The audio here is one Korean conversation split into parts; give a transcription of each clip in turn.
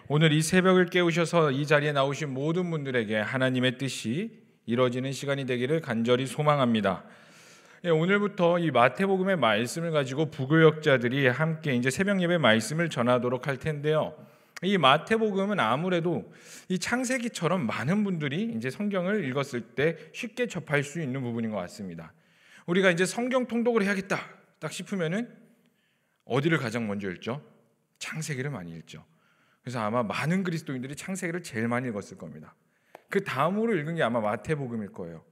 오늘 이 새벽을 깨우셔서 이 자리에 나오신 모든 분들에게 하나님의 뜻이 이루어지는 시간이 되기를 간절히 소망합니다. 오늘부터 이 마태복음의 말씀을 가지고 부교역자들이 함께 이제 새벽 예배 말씀을 전하도록 할 텐데요. 이 마태복음은 아무래도 이 창세기처럼 많은 분들이 이제 성경을 읽었을 때 쉽게 접할 수 있는 부분인 것 같습니다. 우리가 이제 성경 통독을 해야겠다 딱 싶으면은 어디를 가장 먼저 읽죠? 창세기를 많이 읽죠. 그래서 아마 많은 그리스도인들이 창세기를 제일 많이 읽었을 겁니다. 그 다음으로 읽은 게 아마 마태복음일 거예요.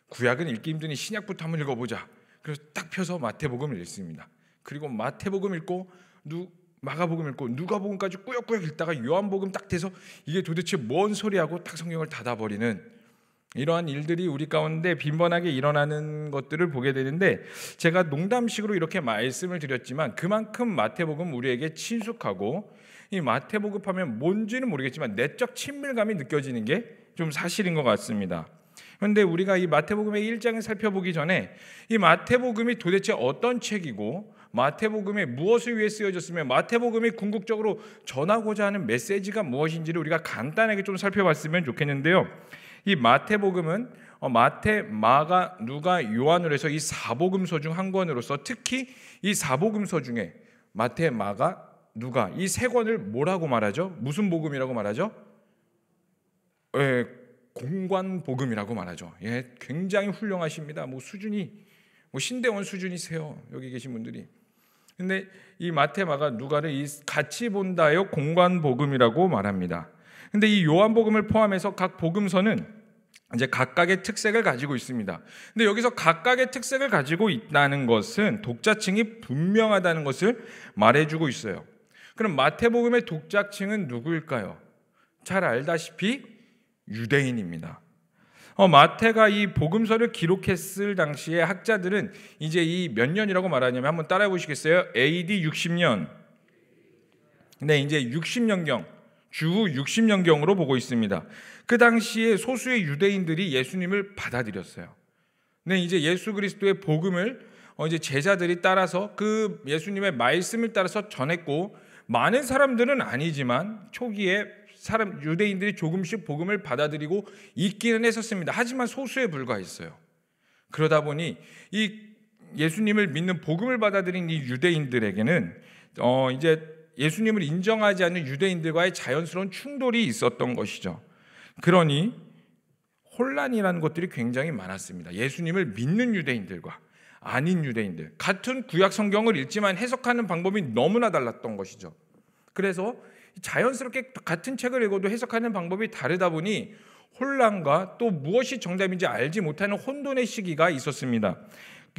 구약은 읽기 힘드니 신약부터 한번 읽어보자. 그래서 딱 펴서 마태복음을 읽습니다. 그리고 마태복음 읽고 마가복음 읽고 누가복음까지 꾸역꾸역 읽다가 요한복음 딱 돼서 이게 도대체 뭔 소리하고 딱 성경을 닫아버리는 이러한 일들이 우리 가운데 빈번하게 일어나는 것들을 보게 되는데, 제가 농담식으로 이렇게 말씀을 드렸지만 그만큼 마태복음 우리에게 친숙하고, 이 마태복음 하면 뭔지는 모르겠지만 내적 친밀감이 느껴지는 게 좀 사실인 것 같습니다. 그런데 우리가 이 마태복음의 1장을 살펴보기 전에 이 마태복음이 도대체 어떤 책이고 마태복음에 무엇을 위해 쓰여졌으며 마태복음이 궁극적으로 전하고자 하는 메시지가 무엇인지를 우리가 간단하게 좀 살펴봤으면 좋겠는데요. 이 마태복음은 마태, 마가, 누가, 요한으로 해서 이 사복음서 중 한 권으로서 특히 이 사복음서 중에 마태, 마가, 누가 이 세 권을 뭐라고 말하죠? 무슨 복음이라고 말하죠? 공관복음이라고 말하죠. 굉장히 훌륭하십니다. 수준이 신대원 수준이세요. 여기 계신 분들이. 근데 이 마태, 마가, 누가를 같이 본다요 공관복음이라고 말합니다. 근데 이 요한복음을 포함해서 각 복음서는 이제 각각의 특색을 가지고 있습니다. 근데 여기서 각각의 특색을 가지고 있다는 것은 독자층이 분명하다는 것을 말해주고 있어요. 그럼 마태복음의 독자층은 누구일까요? 잘 알다시피 유대인입니다. 마태가 이 복음서를 기록했을 당시에 학자들은 이제 이 몇 년이라고 말하냐면 한번 따라해 보시겠어요? AD 60년. 네, 이제 60년경, 주후 60년경으로 보고 있습니다. 그 당시에 소수의 유대인들이 예수님을 받아들였어요. 네, 이제 예수 그리스도의 복음을 이제 제자들이 따라서 그 예수님의 말씀을 따라서 전했고, 많은 사람들은 아니지만 초기에 유대인들이 조금씩 복음을 받아들이고 있기는 했었습니다. 하지만 소수에 불과했어요. 그러다 보니 이 예수님을 믿는 복음을 받아들인 이 유대인들에게는 이제 예수님을 인정하지 않는 유대인들과의 자연스러운 충돌이 있었던 것이죠. 그러니 혼란이라는 것들이 굉장히 많았습니다. 예수님을 믿는 유대인들과 아닌 유대인들, 같은 구약 성경을 읽지만 해석하는 방법이 너무나 달랐던 것이죠. 그래서 자연스럽게 같은 책을 읽어도 해석하는 방법이 다르다 보니 혼란과 또 무엇이 정답인지 알지 못하는 혼돈의 시기가 있었습니다.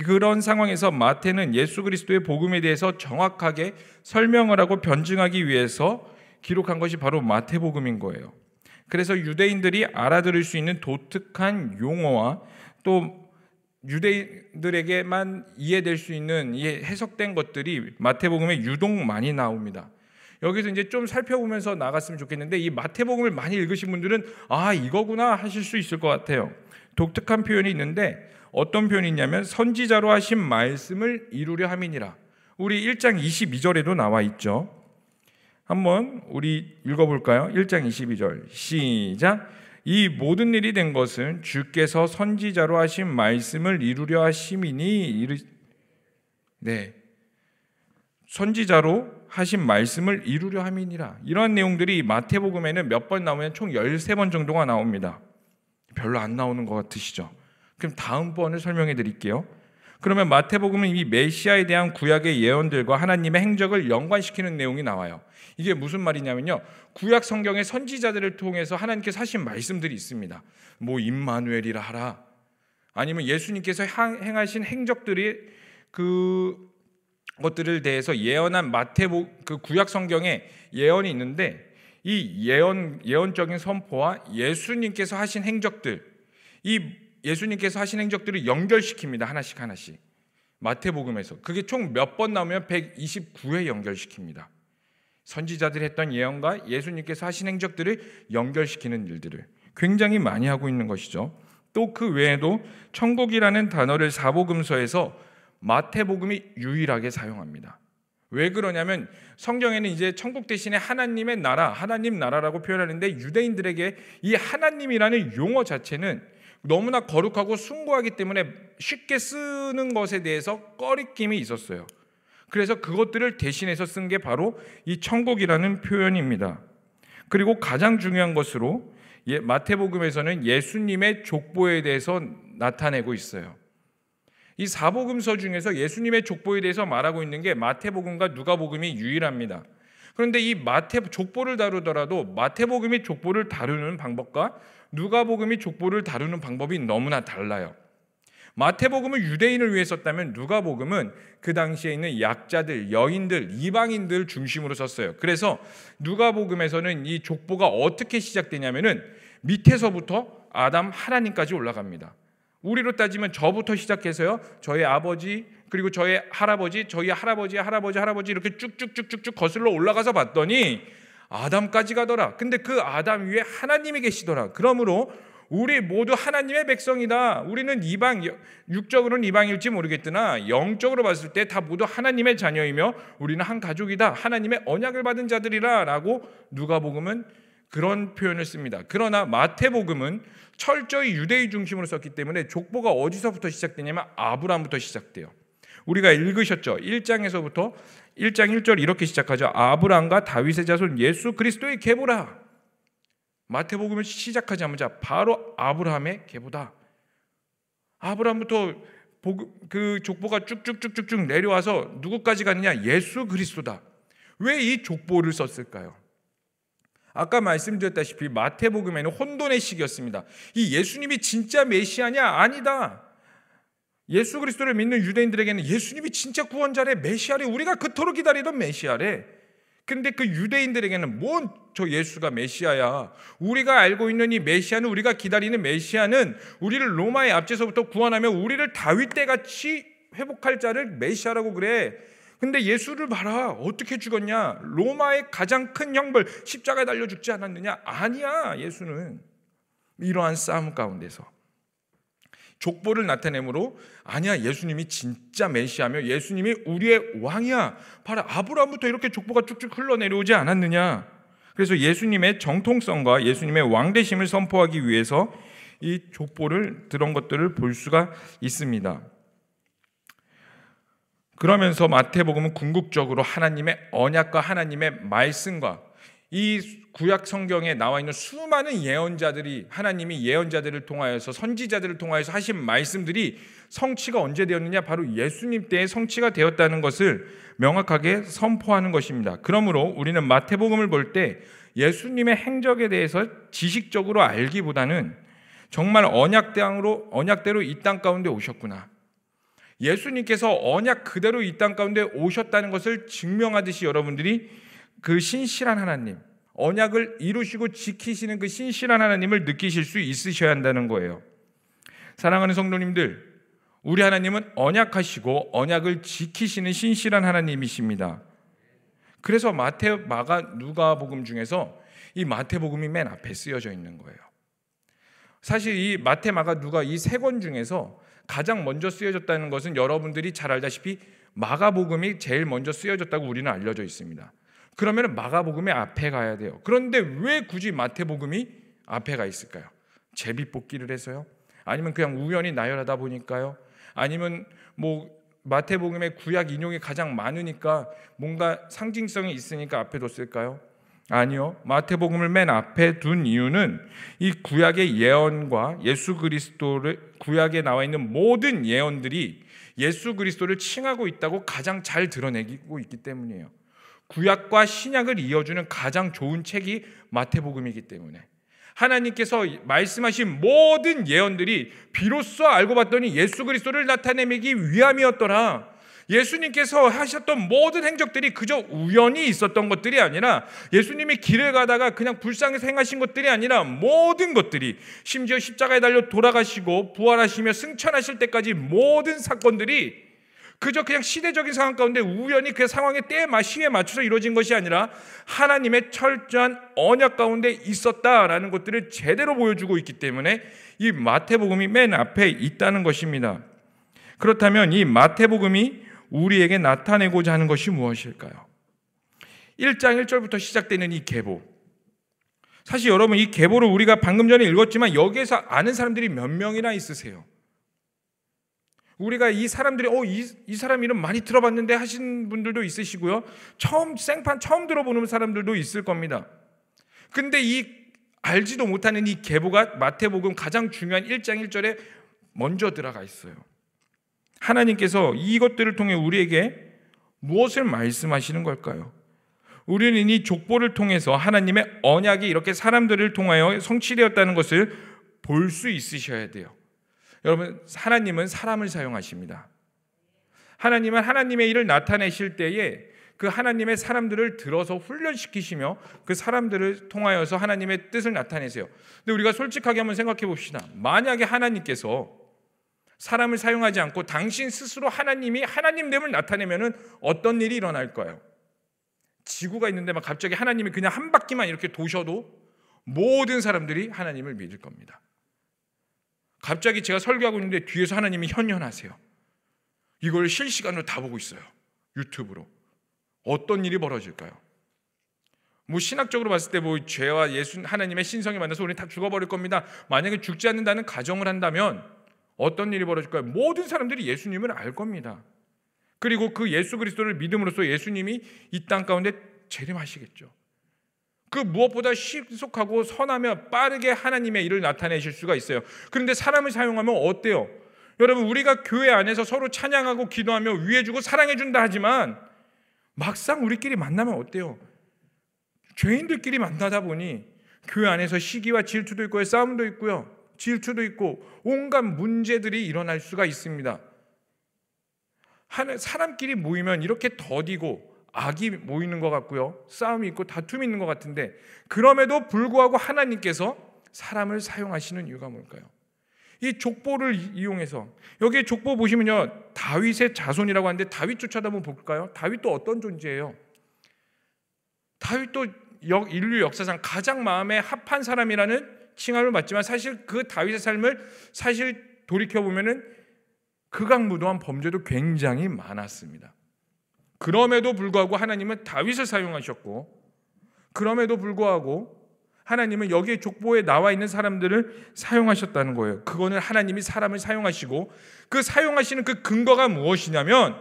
그런 상황에서 마태는 예수 그리스도의 복음에 대해서 정확하게 설명을 하고 변증하기 위해서 기록한 것이 바로 마태복음인 거예요. 그래서 유대인들이 알아들을 수 있는 독특한 용어와 또 유대인들에게만 이해될 수 있는 해석된 것들이 마태복음에 유독 많이 나옵니다. 여기서 이제 좀 살펴보면서 나갔으면 좋겠는데, 이 마태복음을 많이 읽으신 분들은 이거구나 하실 수 있을 것 같아요. 독특한 표현이 있는데 어떤 표현이 있냐면 선지자로 하신 말씀을 이루려 함이니라. 우리 1장 22절에도 나와 있죠. 한번 우리 읽어볼까요? 1장 22절 시작. 이 모든 일이 된 것은 주께서 선지자로 하신 말씀을 이루려 하심이니. 네, 선지자로 하신 말씀을 이루려 함이니라. 이러한 내용들이 마태복음에는 몇 번 나오면 총 13번 정도가 나옵니다. 별로 안 나오는 것 같으시죠? 그럼 다음번을 설명해 드릴게요. 그러면 마태복음은 이 메시아에 대한 구약의 예언들과 하나님의 행적을 연관시키는 내용이 나와요. 이게 무슨 말이냐면요, 구약 성경의 선지자들을 통해서 하나님께서 하신 말씀들이 있습니다. 임마누엘이라 하라, 아니면 예수님께서 행하신 행적들이 것들을 대해서 예언한 그 구약 성경에 예언이 있는데, 이 예언적인 선포와 예수님께서 하신 행적들, 이 예수님께서 하신 행적들을 연결시킵니다. 하나씩 마태복음에서. 그게 총 몇 번 나오면 129회 연결시킵니다. 선지자들이 했던 예언과 예수님께서 하신 행적들을 연결시키는 일들을 굉장히 많이 하고 있는 것이죠. 또 그 외에도 천국이라는 단어를 사복음서에서 마태복음이 유일하게 사용합니다. 왜 그러냐면 성경에는 이제 천국 대신에 하나님의 나라, 하나님 나라라고 표현하는데 유대인들에게 이 하나님이라는 용어 자체는 너무나 거룩하고 숭고하기 때문에 쉽게 쓰는 것에 대해서 꺼리낌이 있었어요. 그래서 그것들을 대신해서 쓴 게 바로 이 천국이라는 표현입니다. 그리고 가장 중요한 것으로 마태복음에서는 예수님의 족보에 대해서 나타내고 있어요. 이 사복음서 중에서 예수님의 족보에 대해서 말하고 있는 게 마태복음과 누가복음이 유일합니다. 그런데 이 족보를 다루더라도 마태복음이 족보를 다루는 방법과 누가복음이 족보를 다루는 방법이 너무나 달라요. 마태복음은 유대인을 위해 썼다면 누가복음은 그 당시에 있는 약자들, 여인들, 이방인들 중심으로 썼어요. 그래서 누가복음에서는 이 족보가 어떻게 시작되냐면은 밑에서부터 아담 하나님까지 올라갑니다. 우리로 따지면 저부터 시작해서요, 저의 아버지, 그리고 저의 할아버지, 저희 할아버지의 할아버지 이렇게 쭉쭉쭉쭉쭉 거슬러 올라가서 봤더니 아담까지 가더라. 근데 그 아담 위에 하나님이 계시더라. 그러므로 우리 모두 하나님의 백성이다. 우리는 육적으로는 이방일지 모르겠으나 영적으로 봤을 때 다 모두 하나님의 자녀이며 우리는 한 가족이다. 하나님의 언약을 받은 자들이라 라고 누가복음은 그런 표현을 씁니다. 그러나 마태복음은 철저히 유대인 중심으로 썼기 때문에 족보가 어디서부터 시작되냐면 아브라함부터 시작돼요. 우리가 읽으셨죠? 1장에서부터 1장 1절 이렇게 시작하죠. 아브라함과 다윗의 자손 예수 그리스도의 계보라. 마태복음을 시작하자마자 바로 아브라함의 계보다. 아브라함부터 그 족보가 쭉쭉쭉쭉 내려와서 누구까지 가느냐? 예수 그리스도다. 왜 이 족보를 썼을까요? 아까 말씀드렸다시피 마태복음에는 혼돈의 시기였습니다. 이 예수님이 진짜 메시아냐? 아니다. 예수 그리스도를 믿는 유대인들에게는 예수님이 진짜 구원자래, 메시아래, 우리가 그토록 기다리던 메시아래. 근데 그 유대인들에게는 뭔 저 예수가 메시아야. 우리가 알고 있는 이 메시아는, 우리가 기다리는 메시아는 우리를 로마의 압제서부터 구원하며 우리를 다윗 때같이 회복할 자를 메시아라고 그래. 근데 예수를 봐라. 어떻게 죽었냐? 로마의 가장 큰 형벌 십자가에 달려 죽지 않았느냐? 아니야. 예수는 이러한 싸움 가운데서 족보를 나타내므로 아니야, 예수님이 진짜 메시아며 예수님이 우리의 왕이야. 바로 아브라함부터 이렇게 족보가 쭉쭉 흘러내려오지 않았느냐? 그래서 예수님의 정통성과 예수님의 왕되심을 선포하기 위해서 이 족보를 들은 것들을 볼 수가 있습니다. 그러면서 마태복음은 궁극적으로 하나님의 언약과 하나님의 말씀과 이 구약 성경에 나와 있는 수많은 예언자들이, 하나님이 예언자들을 통하여서, 선지자들을 통하여서 하신 말씀들이 성취가 언제 되었느냐? 바로 예수님 때에 성취가 되었다는 것을 명확하게 선포하는 것입니다. 그러므로 우리는 마태복음을 볼 때 예수님의 행적에 대해서 지식적으로 알기보다는 정말 언약대로 이 땅 가운데 오셨구나, 예수님께서 언약 그대로 이 땅 가운데 오셨다는 것을 증명하듯이 여러분들이 그 신실한 하나님, 언약을 이루시고 지키시는 그 신실한 하나님을 느끼실 수 있으셔야 한다는 거예요. 사랑하는 성도님들, 우리 하나님은 언약하시고 언약을 지키시는 신실한 하나님이십니다. 그래서 마태, 마가, 누가복음 중에서 이 마태복음이 맨 앞에 쓰여져 있는 거예요. 사실 이 마태, 마가, 누가 이 세 권 중에서 가장 먼저 쓰여졌다는 것은 여러분들이 잘 알다시피 마가복음이 제일 먼저 쓰여졌다고 우리는 알려져 있습니다. 그러면 마가복음의 앞에 가야 돼요. 그런데 왜 굳이 마태복음이 앞에 가 있을까요? 제비뽑기를 해서요? 아니면 그냥 우연히 나열하다 보니까요? 아니면 뭐 마태복음의 구약 인용이 가장 많으니까 뭔가 상징성이 있으니까 앞에 뒀을까요? 아니요. 마태복음을 맨 앞에 둔 이유는 이 구약의 예언과 예수 그리스도를, 구약에 나와 있는 모든 예언들이 예수 그리스도를 칭하고 있다고 가장 잘 드러내고 있기 때문이에요. 구약과 신약을 이어주는 가장 좋은 책이 마태복음이기 때문에 하나님께서 말씀하신 모든 예언들이 비로소 알고 봤더니 예수 그리스도를 나타내기 위함이었더라. 예수님께서 하셨던 모든 행적들이 그저 우연히 있었던 것들이 아니라, 예수님이 길을 가다가 그냥 불쌍해서 행하신 것들이 아니라, 모든 것들이, 심지어 십자가에 달려 돌아가시고 부활하시며 승천하실 때까지 모든 사건들이 그저 그냥 시대적인 상황 가운데 우연히 그 상황의 때에 시에 맞춰서 이루어진 것이 아니라 하나님의 철저한 언약 가운데 있었다라는 것들을 제대로 보여주고 있기 때문에 이 마태복음이 맨 앞에 있다는 것입니다. 그렇다면 이 마태복음이 우리에게 나타내고자 하는 것이 무엇일까요? 1장 1절부터 시작되는 이 계보, 사실 여러분 이 계보를 우리가 방금 전에 읽었지만 여기에서 아는 사람들이 몇 명이나 있으세요? 우리가 이 사람들이 이 사람 이름 많이 들어봤는데 하신 분들도 있으시고요, 생판 처음 들어보는 사람들도 있을 겁니다. 근데 이 알지도 못하는 이 계보가 마태복음 가장 중요한 1장 1절에 먼저 들어가 있어요. 하나님께서 이것들을 통해 우리에게 무엇을 말씀하시는 걸까요? 우리는 이 족보를 통해서 하나님의 언약이 이렇게 사람들을 통하여 성취되었다는 것을 볼 수 있으셔야 돼요. 여러분, 하나님은 사람을 사용하십니다. 하나님은 하나님의 일을 나타내실 때에 그 하나님의 사람들을 들어서 훈련시키시며 그 사람들을 통하여서 하나님의 뜻을 나타내세요. 근데 우리가 솔직하게 한번 생각해 봅시다. 만약에 하나님께서 사람을 사용하지 않고 당신 스스로 하나님이 하나님됨을 나타내면 어떤 일이 일어날까요? 지구가 있는데 막 갑자기 하나님이 그냥 한 바퀴만 이렇게 도셔도 모든 사람들이 하나님을 믿을 겁니다. 갑자기 제가 설교하고 있는데 뒤에서 하나님이 현현하세요. 이걸 실시간으로 다 보고 있어요. 유튜브로. 어떤 일이 벌어질까요? 신학적으로 봤을 때 죄와 하나님의 신성이 만나서 우리는 다 죽어버릴 겁니다. 만약에 죽지 않는다는 가정을 한다면 어떤 일이 벌어질까요? 모든 사람들이 예수님을 알 겁니다. 그리고 그 예수 그리스도를 믿음으로써 예수님이 이 땅 가운데 재림하시겠죠. 그 무엇보다 신속하고 선하며 빠르게 하나님의 일을 나타내실 수가 있어요. 그런데 사람을 사용하면 어때요? 여러분, 우리가 교회 안에서 서로 찬양하고 기도하며 위해주고 사랑해준다 하지만 막상 우리끼리 만나면 어때요? 죄인들끼리 만나다 보니 교회 안에서 시기와 질투도 있고요, 싸움도 있고요, 질투도 있고 온갖 문제들이 일어날 수가 있습니다. 사람끼리 모이면 이렇게 더디고 악이 모이는 것 같고요, 싸움이 있고 다툼이 있는 것 같은데 그럼에도 불구하고 하나님께서 사람을 사용하시는 이유가 뭘까요? 이 족보를 이용해서, 여기 족보 보시면요, 다윗의 자손이라고 하는데 다윗 쫓아다 한번 볼까요? 다윗도 어떤 존재예요? 다윗도 인류 역사상 가장 마음에 합한 사람이라는 칭함을 받지만 사실 그 다윗의 삶을 돌이켜보면은 극악무도한 범죄도 굉장히 많았습니다. 그럼에도 불구하고 하나님은 다윗을 사용하셨고, 그럼에도 불구하고 하나님은 여기에 족보에 나와 있는 사람들을 사용하셨다는 거예요. 그거는 하나님이 사람을 사용하시고, 그 사용하시는 그 근거가 무엇이냐면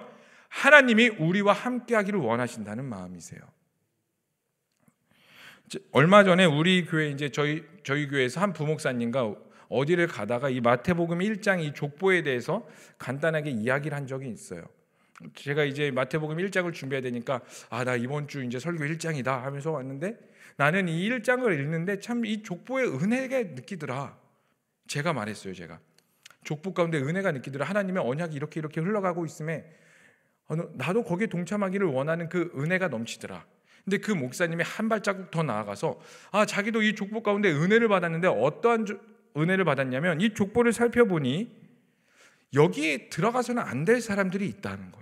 하나님이 우리와 함께하기를 원하신다는 마음이세요. 얼마 전에 우리 교회 저희 교회에서 한 부목사님과 어디를 가다가 이 마태복음 1장 이 족보에 대해서 간단하게 이야기를 한 적이 있어요. 제가 이제 마태복음 1장을 준비해야 되니까 나 이번 주 이제 설교 1장이다 하면서 왔는데, 나는 이 1장을 읽는데 참 이 족보의 은혜가 느끼더라. 제가 말했어요. 제가 족보 가운데 은혜가 느끼더라. 하나님의 언약이 이렇게 흘러가고 있음에 나도 거기에 동참하기를 원하는 그 은혜가 넘치더라. 근데 그 목사님이 한 발자국 더 나아가서 자기도 이 족보 가운데 은혜를 받았는데 어떠한 은혜를 받았냐면, 이 족보를 살펴보니 여기에 들어가서는 안 될 사람들이 있다는 거예요.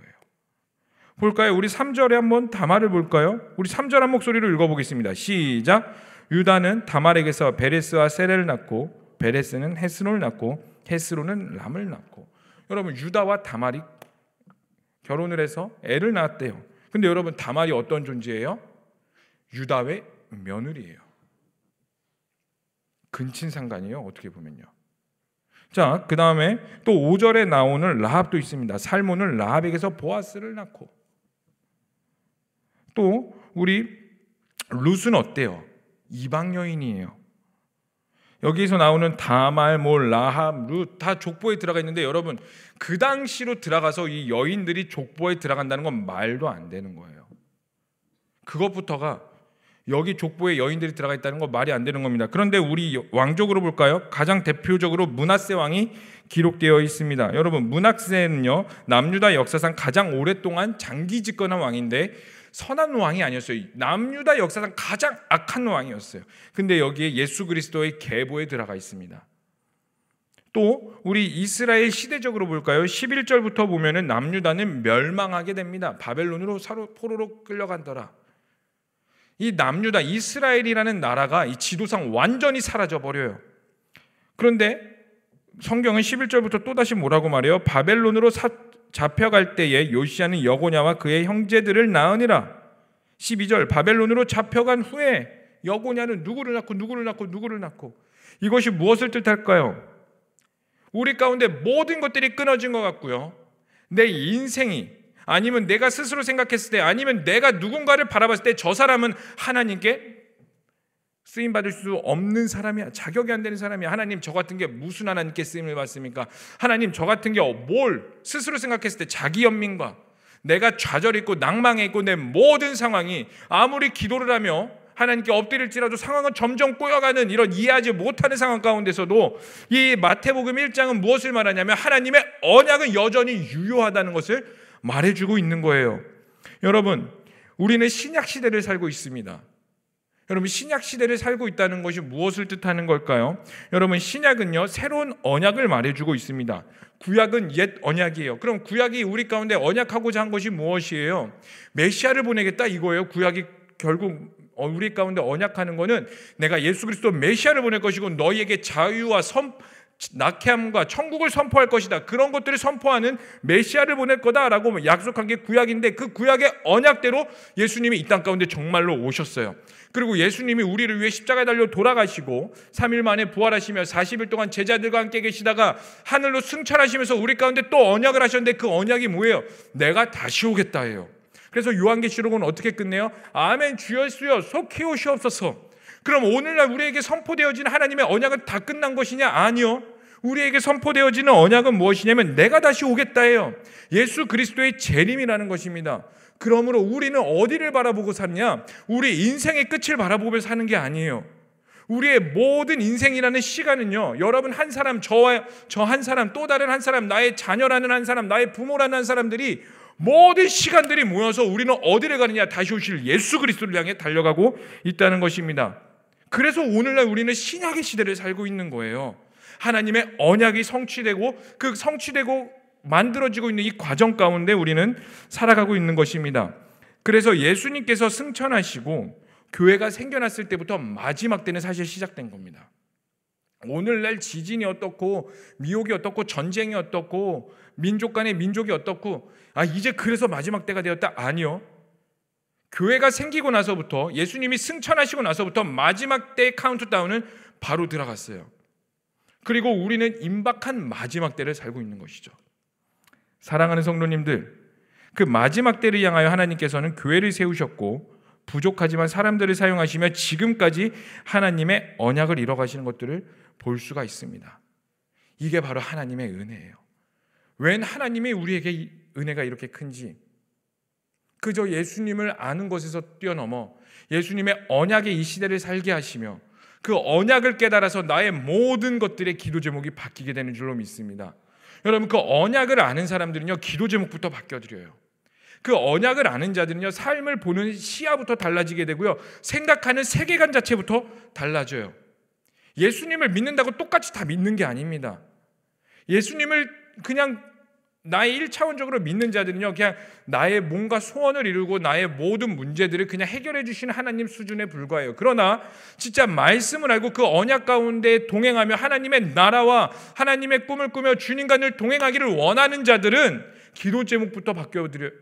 볼까요? 우리 3절에 한번 다말을 볼까요? 우리 3절 한 목소리로 읽어보겠습니다. 시작. 유다는 다말에게서 베레스와 세레를 낳고, 베레스는 헤스론을 낳고, 헤스론은 람을 낳고. 여러분, 유다와 다말이 결혼을 해서 애를 낳았대요. 근데 여러분, 다말이 어떤 존재예요? 유다의 며느리예요. 근친상간이에요, 어떻게 보면요. 자, 그 다음에 또 5절에 나오는 라합도 있습니다. 살몬은 라합에게서 보아스를 낳고. 또 우리 룻은 어때요? 이방 여인이에요. 여기서 나오는 다말, 라합, 룻 다 족보에 들어가 있는데, 여러분 그 당시로 들어가서 이 여인들이 족보에 들어간다는 건 말도 안 되는 거예요. 그것부터가, 여기 족보에 여인들이 들어가 있다는 건 말이 안 되는 겁니다. 그런데 우리 왕족으로 볼까요? 가장 대표적으로 므낫세 왕이 기록되어 있습니다. 여러분, 므낫세는요, 남유다 역사상 가장 오랫동안 장기 집권한 왕인데 선한 왕이 아니었어요. 남유다 역사상 가장 악한 왕이었어요. 근데 여기에 예수 그리스도의 계보에 들어가 있습니다. 또 우리 이스라엘 시대적으로 볼까요? 11절부터 보면은 남유다는 멸망하게 됩니다. 바벨론으로 포로로 끌려간더라. 이 남유다, 이스라엘이라는 나라가 이 지도상 완전히 사라져 버려요. 그런데 성경은 11절부터 또다시 뭐라고 말해요? 바벨론으로 잡혀갈 때에 요시야는 여고냐와 그의 형제들을 낳으니라. 12절 바벨론으로 잡혀간 후에 여고냐는 누구를 낳고 이것이 무엇을 뜻할까요? 우리 가운데 모든 것들이 끊어진 것 같고요, 내 인생이, 아니면 내가 스스로 생각했을 때, 아니면 내가 누군가를 바라봤을 때 저 사람은 하나님께 쓰임받을 수 없는 사람이야, 자격이 안 되는 사람이야, 하나님 저 같은 게 무슨 하나님께 쓰임을 받습니까? 하나님 저 같은 게 뭘, 스스로 생각했을 때 자기 연민과 내가 좌절해 있고 낭망해 있고 내 모든 상황이 아무리 기도를 하며 하나님께 엎드릴지라도 상황은 점점 꼬여가는 이런 이해하지 못하는 상황 가운데서도 이 마태복음 1장은 무엇을 말하냐면 하나님의 언약은 여전히 유효하다는 것을 말해주고 있는 거예요. 여러분, 우리는 신약 시대를 살고 있습니다. 여러분, 신약 시대를 살고 있다는 것이 무엇을 뜻하는 걸까요? 여러분, 신약은요, 새로운 언약을 말해주고 있습니다. 구약은 옛 언약이에요. 그럼 구약이 우리 가운데 언약하고자 한 것이 무엇이에요? 메시아를 보내겠다 이거예요. 구약이 결국 우리 가운데 언약하는 것은 내가 예수 그리스도 메시아를 보낼 것이고 너희에게 자유와 낙해함과 천국을 선포할 것이다, 그런 것들을 선포하는 메시아를 보낼 거다라고 약속한 게 구약인데, 그 구약의 언약대로 예수님이 이 땅 가운데 정말로 오셨어요. 그리고 예수님이 우리를 위해 십자가에 달려 돌아가시고 3일 만에 부활하시며 40일 동안 제자들과 함께 계시다가 하늘로 승천하시면서 우리 가운데 또 언약을 하셨는데, 그 언약이 뭐예요? 내가 다시 오겠다예요. 그래서 요한계시록은 어떻게 끝내요? 아멘 주 예수여 속히 오시옵소서. 그럼 오늘날 우리에게 선포되어진 하나님의 언약은 다 끝난 것이냐? 아니요. 우리에게 선포되어지는 언약은 무엇이냐면 내가 다시 오겠다예요. 예수 그리스도의 재림이라는 것입니다. 그러므로 우리는 어디를 바라보고 사느냐? 우리 인생의 끝을 바라보며 사는 게 아니에요. 우리의 모든 인생이라는 시간은요, 여러분 한 사람, 저 한 사람, 또 다른 한 사람, 나의 자녀라는 한 사람, 나의 부모라는 한 사람들이 모든 시간들이 모여서 우리는 어디를 가느냐? 다시 오실 예수 그리스도를 향해 달려가고 있다는 것입니다. 그래서 오늘날 우리는 신약의 시대를 살고 있는 거예요. 하나님의 언약이 성취되고 그 성취되고 만들어지고 있는 이 과정 가운데 우리는 살아가고 있는 것입니다. 그래서 예수님께서 승천하시고 교회가 생겨났을 때부터 마지막 때는 사실 시작된 겁니다. 오늘날 지진이 어떻고 미혹이 어떻고 전쟁이 어떻고 민족 간의 민족이 어떻고 이제 그래서 마지막 때가 되었다? 아니요. 교회가 생기고 나서부터, 예수님이 승천하시고 나서부터 마지막 때의 카운트다운은 바로 들어갔어요. 그리고 우리는 임박한 마지막 때를 살고 있는 것이죠. 사랑하는 성도님들, 그 마지막 때를 향하여 하나님께서는 교회를 세우셨고 부족하지만 사람들을 사용하시며 지금까지 하나님의 언약을 이뤄가시는 것들을 볼 수가 있습니다. 이게 바로 하나님의 은혜예요. 웬 하나님이 우리에게 은혜가 이렇게 큰지, 그저 예수님을 아는 것에서 뛰어넘어 예수님의 언약의 이 시대를 살게 하시며 그 언약을 깨달아서 나의 모든 것들의 기도 제목이 바뀌게 되는 줄로 믿습니다. 여러분, 그 언약을 아는 사람들은요, 기도 제목부터 바뀌어드려요. 그 언약을 아는 자들은요, 삶을 보는 시야부터 달라지게 되고요, 생각하는 세계관 자체부터 달라져요. 예수님을 믿는다고 똑같이 다 믿는 게 아닙니다. 예수님을 그냥 나의 1차원적으로 믿는 자들은요, 그냥 나의 뭔가 소원을 이루고 나의 모든 문제들을 그냥 해결해 주시는 하나님 수준에 불과해요. 그러나 진짜 말씀을 알고 그 언약 가운데 동행하며 하나님의 나라와 하나님의 꿈을 꾸며 주님과 늘 동행하기를 원하는 자들은 기도 제목부터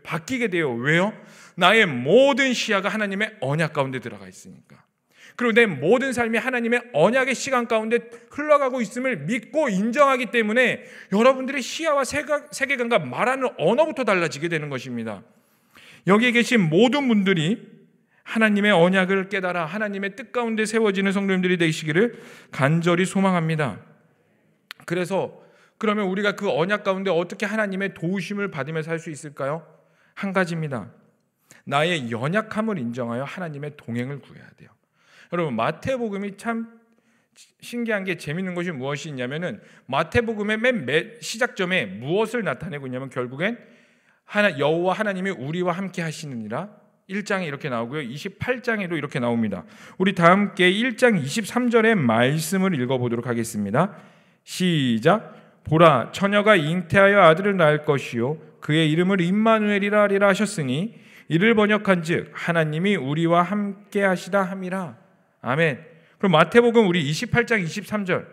바뀌게 돼요. 왜요? 나의 모든 시야가 하나님의 언약 가운데 들어가 있으니까. 그리고 내 모든 삶이 하나님의 언약의 시간 가운데 흘러가고 있음을 믿고 인정하기 때문에 여러분들의 시야와 세계관과 말하는 언어부터 달라지게 되는 것입니다. 여기에 계신 모든 분들이 하나님의 언약을 깨달아 하나님의 뜻 가운데 세워지는 성도님들이 되시기를 간절히 소망합니다. 그래서 그러면 우리가 그 언약 가운데 어떻게 하나님의 도우심을 받으며 살 수 있을까요? 한 가지입니다. 나의 연약함을 인정하여 하나님의 동행을 구해야 돼요. 여러분, 마태복음이 참 신기한 게, 재밌는 것이 무엇이 있냐면은 마태복음의 맨 시작점에 무엇을 나타내고 있냐면 결국엔 여호와 하나님이 우리와 함께 하시느니라 1장에 이렇게 나오고요, 28장에도 이렇게 나옵니다. 우리 다 함께 1장 23절의 말씀을 읽어보도록 하겠습니다. 시작. 보라, 처녀가 잉태하여 아들을 낳을 것이요 그의 이름을 임마누엘이라 하리라 하셨으니 이를 번역한즉 하나님이 우리와 함께 하시다 함이라. 아멘. 그럼 마태복음 우리 28장 23절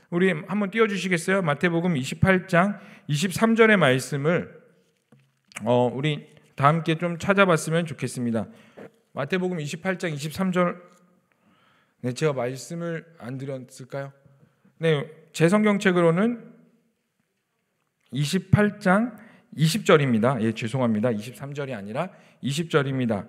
우리 한번 띄워주시겠어요? 마태복음 28장 23절의 말씀을 우리 다 함께 좀 찾아봤으면 좋겠습니다. 마태복음 28장 23절. 네, 제가 말씀을 안 드렸을까요? 네, 제 성경책으로는 28장 20절입니다. 예, 죄송합니다. 23절이 아니라 20절입니다.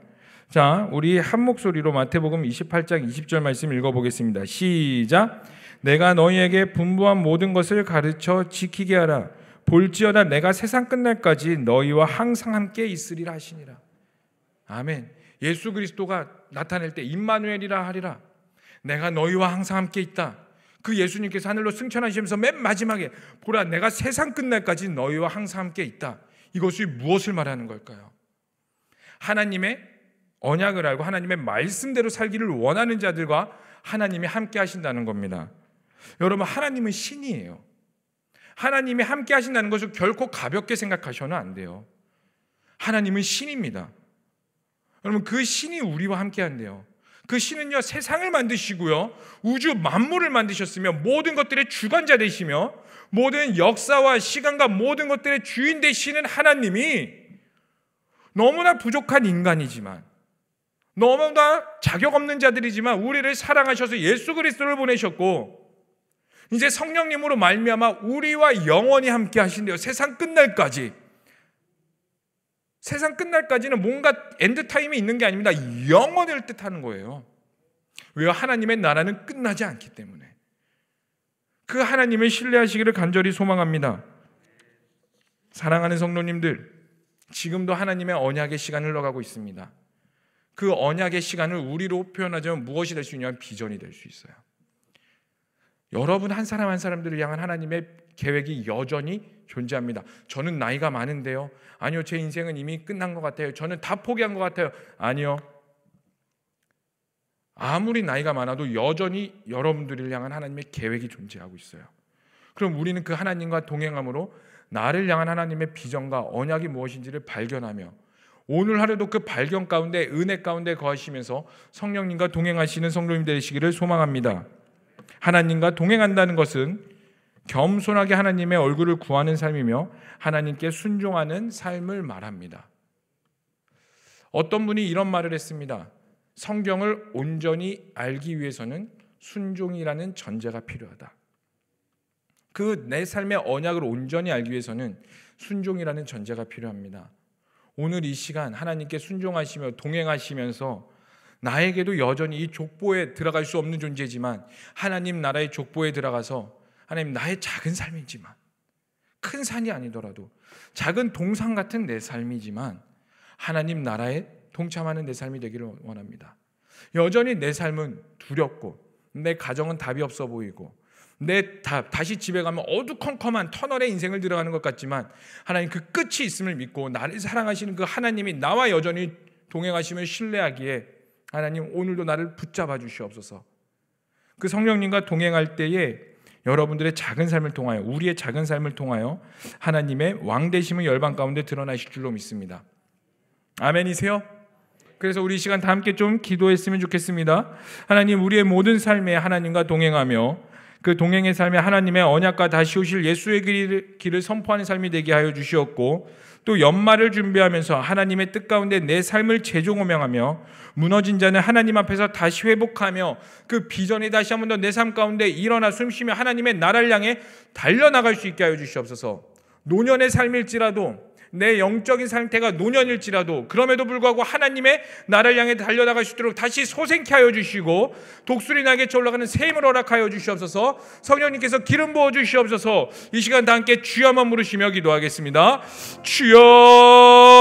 자, 우리 한 목소리로 마태복음 28장 20절 말씀 읽어보겠습니다. 시작. 내가 너희에게 분부한 모든 것을 가르쳐 지키게 하라. 볼지어다 내가 세상 끝날까지 너희와 항상 함께 있으리라 하시니라. 아멘. 예수 그리스도가 나타낼 때 임마누엘이라 하리라. 내가 너희와 항상 함께 있다. 그 예수님께서 하늘로 승천하시면서 맨 마지막에 보라 내가 세상 끝날까지 너희와 항상 함께 있다. 이것이 무엇을 말하는 걸까요? 하나님의 언약을 알고 하나님의 말씀대로 살기를 원하는 자들과 하나님이 함께 하신다는 겁니다. 여러분, 하나님은 신이에요. 하나님이 함께 하신다는 것을 결코 가볍게 생각하셔는 안 돼요. 하나님은 신입니다. 여러분, 그 신이 우리와 함께 한대요. 그 신은요, 세상을 만드시고요, 우주 만물을 만드셨으며 모든 것들의 주관자 되시며 모든 역사와 시간과 모든 것들의 주인 되시는 하나님이 너무나 부족한 인간이지만, 너무나 자격 없는 자들이지만 우리를 사랑하셔서 예수 그리스도를 보내셨고 이제 성령님으로 말미암아 우리와 영원히 함께 하신대요. 세상 끝날까지. 세상 끝날까지는 뭔가 엔드타임이 있는 게 아닙니다. 영원을 뜻하는 거예요. 왜요? 하나님의 나라는 끝나지 않기 때문에. 그 하나님을 신뢰하시기를 간절히 소망합니다. 사랑하는 성도님들, 지금도 하나님의 언약의 시간을 흘러가고 있습니다. 그 언약의 시간을 우리로 표현하자면 무엇이 될 수 있냐면 비전이 될 수 있어요. 여러분 한 사람 한 사람들을 향한 하나님의 계획이 여전히 존재합니다. 저는 나이가 많은데요. 아니요, 제 인생은 이미 끝난 것 같아요. 저는 다 포기한 것 같아요. 아니요. 아무리 나이가 많아도 여전히 여러분들을 향한 하나님의 계획이 존재하고 있어요. 그럼 우리는 그 하나님과 동행함으로 나를 향한 하나님의 비전과 언약이 무엇인지를 발견하며 오늘 하루도 그 발견 가운데 은혜 가운데 거하시면서 성령님과 동행하시는 성도님 되시기를 소망합니다. 하나님과 동행한다는 것은 겸손하게 하나님의 얼굴을 구하는 삶이며 하나님께 순종하는 삶을 말합니다. 어떤 분이 이런 말을 했습니다. 성경을 온전히 알기 위해서는 순종이라는 전제가 필요하다. 그 내 삶의 언약을 온전히 알기 위해서는 순종이라는 전제가 필요합니다. 오늘 이 시간 하나님께 순종하시며 동행하시면서 나에게도 여전히 이 족보에 들어갈 수 없는 존재지만 하나님 나라의 족보에 들어가서 하나님 나의 작은 삶이지만 큰 산이 아니더라도 작은 동산 같은 내 삶이지만 하나님 나라에 동참하는 내 삶이 되기를 원합니다. 여전히 내 삶은 두렵고 내 가정은 답이 없어 보이고 다시 집에 가면 어두컴컴한 터널의 인생을 들어가는 것 같지만 하나님 그 끝이 있음을 믿고 나를 사랑하시는 그 하나님이 나와 여전히 동행하시며 신뢰하기에 하나님 오늘도 나를 붙잡아 주시옵소서. 그 성령님과 동행할 때에 여러분들의 작은 삶을 통하여 우리의 작은 삶을 통하여 하나님의 왕되심의 열방 가운데 드러나실 줄로 믿습니다. 아멘이세요? 그래서 우리 이 시간 다 함께 좀 기도했으면 좋겠습니다. 하나님, 우리의 모든 삶에 하나님과 동행하며 그 동행의 삶에 하나님의 언약과 다시 오실 예수의 길을 선포하는 삶이 되게 하여 주시옵고 또 연말을 준비하면서 하나님의 뜻 가운데 내 삶을 재종호명하며 무너진 자는 하나님 앞에서 다시 회복하며 그 비전이 다시 한 번 더 내 삶 가운데 일어나 숨쉬며 하나님의 나라를 향해 달려나갈 수 있게 하여 주시옵소서. 노년의 삶일지라도 내 영적인 상태가 노년일지라도 그럼에도 불구하고 하나님의 나라를 향해 달려나갈 수 있도록 다시 소생케 하여 주시고 독수리 날개쳐 올라가는 새 힘을 허락하여 주시옵소서. 성령님께서 기름 부어 주시옵소서. 이 시간 다 함께 주여만 부르시며 기도하겠습니다.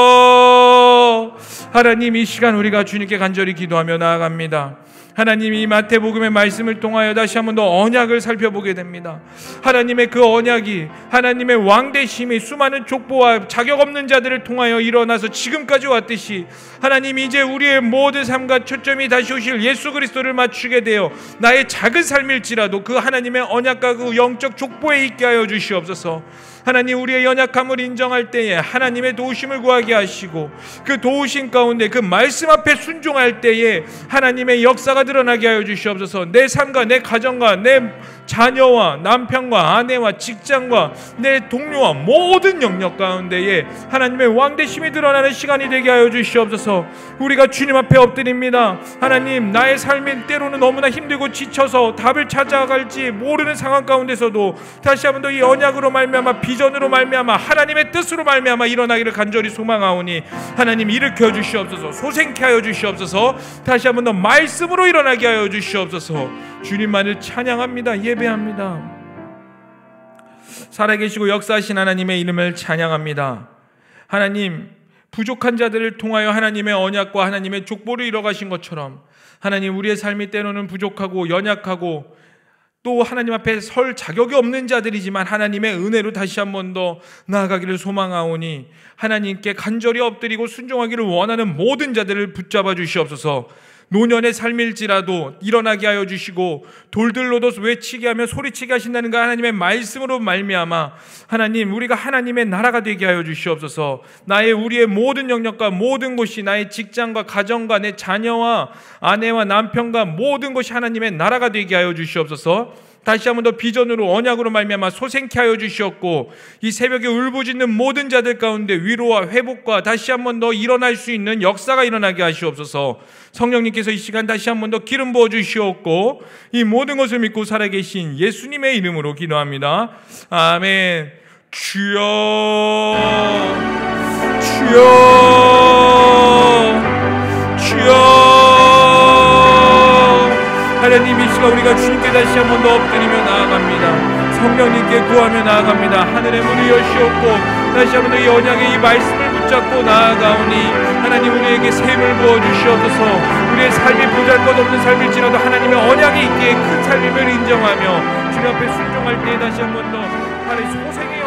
주여. 하나님, 이 시간 우리가 주님께 간절히 기도하며 나아갑니다. 하나님, 이 마태복음의 말씀을 통하여 다시 한 번 더 언약을 살펴보게 됩니다. 하나님의 그 언약이 하나님의 왕되심이 수많은 족보와 자격 없는 자들을 통하여 일어나서 지금까지 왔듯이 하나님 이제 우리의 모든 삶과 초점이 다시 오실 예수 그리스도를 맞추게 되어 나의 작은 삶일지라도 그 하나님의 언약과 그 영적 족보에 있게 하여 주시옵소서. 하나님 우리의 연약함을 인정할 때에 하나님의 도우심을 구하게 하시고 그 도우심 가운데 그 말씀 앞에 순종할 때에 하나님의 역사가 드러나게 하여 주시옵소서. 내 삶과 내 가정과 내 자녀와 남편과 아내와 직장과 내 동료와 모든 영역 가운데에 하나님의 왕되심이 드러나는 시간이 되게 하여 주시옵소서. 우리가 주님 앞에 엎드립니다. 하나님, 나의 삶이 때로는 너무나 힘들고 지쳐서 답을 찾아갈지 모르는 상황 가운데서도 다시 한번 더 이 언약으로 말미암아 비전으로 말미암아 하나님의 뜻으로 말미암아 일어나기를 간절히 소망하오니 하나님 일으켜 주시옵소서. 소생케 하여 주시옵소서. 다시 한번 더 말씀으로 일어나게 하여 주시옵소서. 주님만을 찬양합니다. 예배합니다. 살아계시고 역사하신 하나님의 이름을 찬양합니다. 하나님, 부족한 자들을 통하여 하나님의 언약과 하나님의 족보를 이뤄가신 것처럼 하나님, 우리의 삶이 때로는 부족하고 연약하고 또 하나님 앞에 설 자격이 없는 자들이지만 하나님의 은혜로 다시 한 번 더 나아가기를 소망하오니 하나님께 간절히 엎드리고 순종하기를 원하는 모든 자들을 붙잡아 주시옵소서. 노년의 삶일지라도 일어나게 하여 주시고 돌들로도 외치게 하며 소리치게 하신다는 그 하나님의 말씀으로 말미암아 하나님, 우리가 하나님의 나라가 되게 하여 주시옵소서. 우리의 모든 영역과 모든 곳이, 나의 직장과 가정과 내 자녀와 아내와 남편과 모든 것이 하나님의 나라가 되게 하여 주시옵소서. 다시 한번 더 비전으로 언약으로 말미암아 소생케 하여 주시옵고 이 새벽에 울부짖는 모든 자들 가운데 위로와 회복과 다시 한번 더 일어날 수 있는 역사가 일어나게 하시옵소서. 성령님께서 이 시간 다시 한번 더 기름 부어 주시옵고 이 모든 것을 믿고 살아계신 예수님의 이름으로 기도합니다. 아멘. 주여, 주여, 주여. 하나님, 이 시간 우리가 주님께 다시 한 번 더 엎드리며 나아갑니다. 성령님께 구하며 나아갑니다. 하늘의 문을 여시옵고 다시 한 번 더 이 언약의 이 말씀을 붙잡고 나아가오니 하나님, 우리에게 샘을 부어주시옵소서. 우리의 삶이 보잘것없는 삶일지라도 하나님의 언약이 있기에 큰 삶임을 인정하며 주님 앞에 순종할 때 다시 한 번 더 하나님 소생의